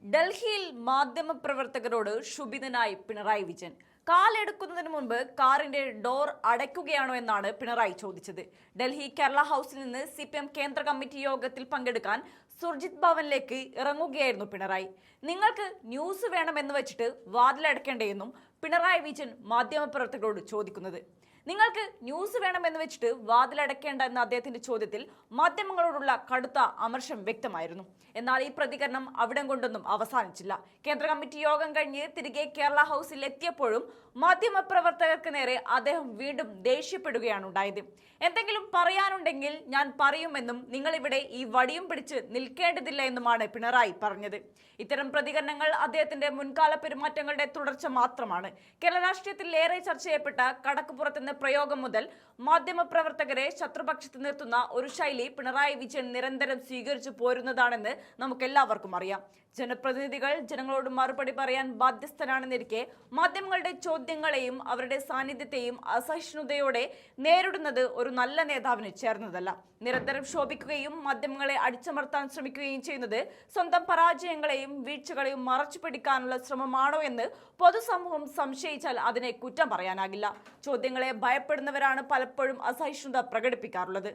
ഡൽഹിയിൽ മാധ്യമപ്രവർത്തകരോട് ക്ഷുഭിതനായി പിണറായി വിജയൻ. കാലെടുക്കുന്നതിന് മുൻപ് കാറിന്റെ ഡോർ അടയ്ക്കുകയാണോ എന്നാണ് പിണറായി ചോദിച്ചത്. ഡൽഹി കേരള ഹൌസിൽ നിന്ന് CPM കേന്ദ്ര കമ്മിറ്റി യോഗത്തിൽ പങ്കെടുക്കാൻ സുർജിത് ഭവനിലേക്ക് ഇറങ്ങുകയായിരുന്നു പിണറായി. നിങ്ങൾക്ക് ന്യൂസ് വേണമെന്ന് വെച്ചിട്ട് വാതിലടക്കേണ്ടതെന്നും പിണറായി വിജയൻ മാധ്യമപ്രവർത്തകരോട് ചോദിക്കുന്നത്. നിങ്ങൾക്ക് ന്യൂസ് വേണമെന്ന് വെച്ചിട്ട് വാതിലടക്കേണ്ട എന്ന അദ്ദേഹത്തിന്റെ ചോദ്യത്തിൽ മാധ്യമങ്ങളോടുള്ള കടുത്ത അമർഷം വ്യക്തമായിരുന്നു. എന്നാൽ ഈ പ്രതികരണം അവിടം കൊണ്ടൊന്നും അവസാനിച്ചില്ല. കേന്ദ്ര കമ്മിറ്റി യോഗം കഴിഞ്ഞ് തിരികെ കേരള ഹൌസിൽ എത്തിയപ്പോഴും മാധ്യമപ്രവർത്തകർക്ക് നേരെ അദ്ദേഹം വീണ്ടും ദേഷ്യപ്പെടുകയാണ് ഉണ്ടായത്. എന്തെങ്കിലും പറയാനുണ്ടെങ്കിൽ ഞാൻ പറയുമെന്നും നിങ്ങളിവിടെ ഈ വടിയും പിടിച്ച് നിൽക്കേണ്ടതില്ല എന്നുമാണ് പിണറായി പറഞ്ഞത്. ഇത്തരം പ്രതികരണങ്ങൾ അദ്ദേഹത്തിന്റെ മുൻകാല പെരുമാറ്റങ്ങളുടെ തുടർച്ച മാത്രമാണ്. കേരള രാഷ്ട്രീയത്തിൽ ഏറെ ചർച്ച ചെയ്യപ്പെട്ട കടക്കുപുറത്തെന്ന പ്രയോഗം മുതൽ മാധ്യമപ്രവർത്തകരെ ശത്രുപക്ഷത്ത് നിർത്തുന്ന ഒരു ശൈലി പിണറായി വിജയൻ നിരന്തരം സ്വീകരിച്ചു പോരുന്നതാണെന്ന് നമുക്കെല്ലാവർക്കും അറിയാം. ജനപ്രതിനിധികൾ ജനങ്ങളോട് മറുപടി പറയാൻ ബാധ്യസ്ഥരാണെന്നിരിക്കെ മാധ്യമങ്ങളുടെ ചോദ്യങ്ങളെയും അവരുടെ സാന്നിധ്യത്തെയും അസഹിഷ്ണുതയോടെ നേരിടുന്നത് ഒരു നല്ല നേതാവിന് ചേർന്നതല്ല. നിരന്തരം ശോഭിക്കുകയും മാധ്യമങ്ങളെ അടിച്ചമർത്താൻ ശ്രമിക്കുകയും ചെയ്യുന്നത് സ്വന്തം പരാജയങ്ങളെയും വീഴ്ചകളെയും മറച്ചു പിടിക്കാനുള്ള ശ്രമമാണോ എന്ന് പൊതുസമൂഹം സംശയിച്ചാൽ അതിനെ കുറ്റം പറയാനാകില്ല. ചോദ്യങ്ങളെ ഭയപ്പെടുന്നവരാണ് പലപ്പോഴും അസഹിഷ്ണുത പ്രകടിപ്പിക്കാറുള്ളത്.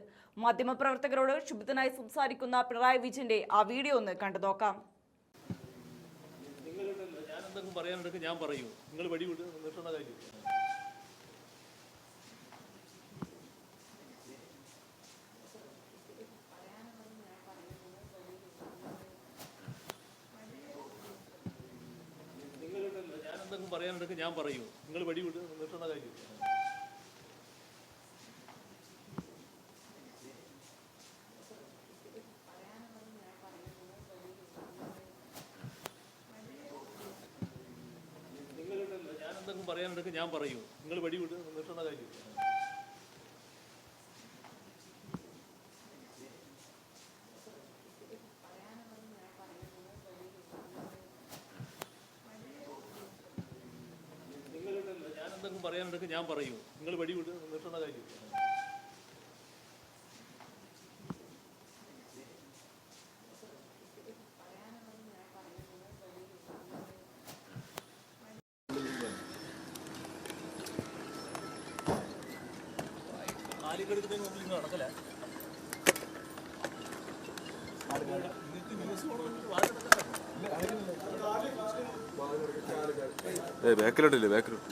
മാധ്യമപ്രവർത്തകരോട് ക്ഷുഭിതനായി സംസാരിക്കുന്ന പിണറായി വിജയന്റെ ആ വീഡിയോ ഒന്ന് കണ്ടു നോക്കാം. എന്തെങ്കിലും പറയാനുണ്ടെങ്കിൽ ഞാൻ പറയൂ. നിങ്ങൾ വടി വിട്ട് നിർത്തുന്ന കാര്യം ഞാൻ എന്തെങ്കിലും പറയാനുണ്ടെങ്കിൽ ഞാൻ പറയൂ. നിങ്ങൾ വടി വിട്ട് നിർത്തുന്ന കാര്യം എന്തെങ്കിലും പറയാനുണ്ടെങ്കിൽ ഞാൻ പറയൂ. നിങ്ങൾ വടി വിട്ട് നിർത്തുന്ന കാര്യം ഞാൻ എന്തെങ്കിലും പറയാനുണ്ടെങ്കിൽ ഞാൻ പറയൂ. നിങ്ങൾ വടി വിട്ട് നിർത്തുന്ന കാര്യം കാലിക്കെടുക്കുന്നതിന് മുമ്പ് നിങ്ങൾ നടക്കല ബാക്കിലോട്ടില്ലേ ബാക്കിലോട്ട്